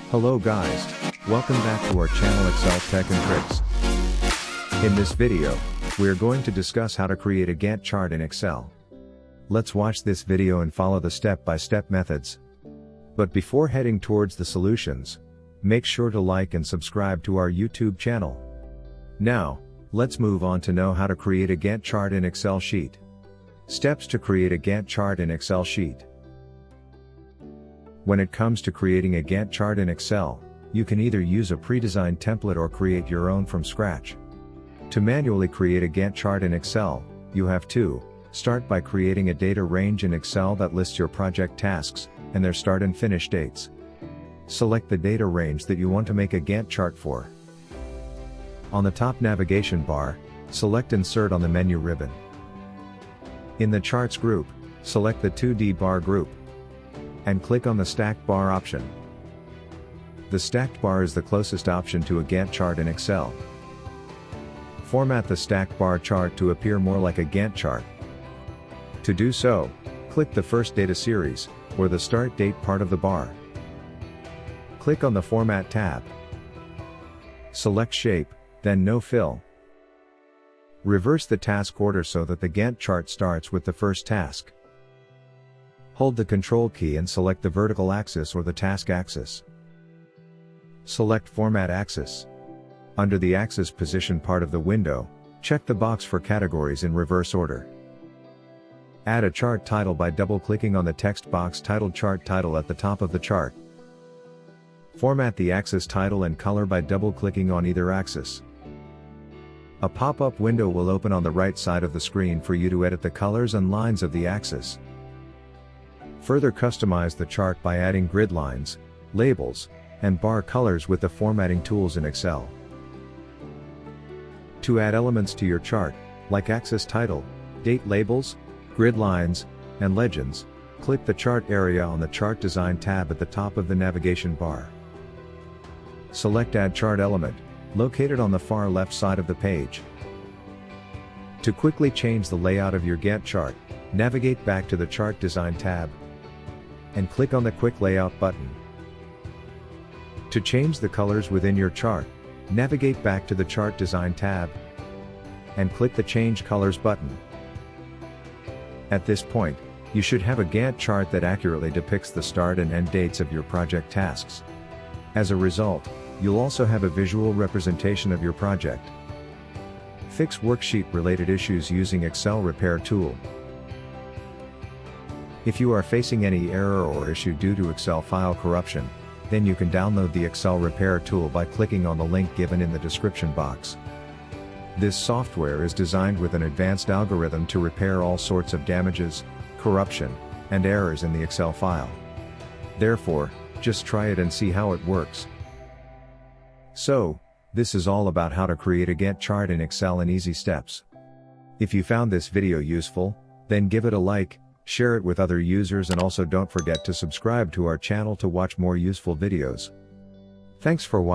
Hello guys, welcome back to our channel Excel Tech and Tricks. In this video, we are going to discuss how to create a Gantt chart in Excel. Let's watch this video and follow the step-by-step methods. But before heading towards the solutions, make sure to like and subscribe to our YouTube channel. Now, let's move on to know how to create a Gantt chart in Excel sheet. Steps to create a Gantt chart in Excel sheet. When it comes to creating a Gantt chart in Excel, you can either use a pre-designed template or create your own from scratch. To manually create a Gantt chart in Excel, you have to start by creating a data range in Excel that lists your project tasks and their start and finish dates. Select the data range that you want to make a Gantt chart for. On the top navigation bar, select Insert on the menu ribbon. In the Charts group, select the 2D bar group and click on the Stacked Bar option. The stacked bar is the closest option to a Gantt chart in Excel. Format the stacked bar chart to appear more like a Gantt chart. To do so, click the first data series, or the start date part of the bar. Click on the Format tab. Select Shape, then No Fill. Reverse the task order so that the Gantt chart starts with the first task. Hold the Control key and select the vertical axis or the task axis. Select Format Axis. Under the Axis Position part of the window, check the box for categories in reverse order. Add a chart title by double-clicking on the text box titled Chart Title at the top of the chart. Format the axis title and color by double-clicking on either axis. A pop-up window will open on the right side of the screen for you to edit the colors and lines of the axis. Further customize the chart by adding grid lines, labels, and bar colors with the formatting tools in Excel. To add elements to your chart, like axis title, date labels, grid lines, and legends, click the Chart area on the Chart Design tab at the top of the navigation bar. Select Add Chart Element, located on the far left side of the page. To quickly change the layout of your Gantt chart, navigate back to the Chart Design tab and click on the Quick Layout button. To change the colors within your chart, navigate back to the Chart Design tab and click the Change Colors button. At this point, you should have a Gantt chart that accurately depicts the start and end dates of your project tasks. As a result, you'll also have a visual representation of your project. Fix worksheet-related issues using Excel Repair tool. If you are facing any error or issue due to Excel file corruption, then you can download the Excel Repair tool by clicking on the link given in the description box. This software is designed with an advanced algorithm to repair all sorts of damages, corruption, and errors in the Excel file. Therefore, just try it and see how it works. So, this is all about how to create a Gantt chart in Excel in easy steps. If you found this video useful, then give it a like, share it with other users, and also don't forget to subscribe to our channel to watch more useful videos. Thanks for watching.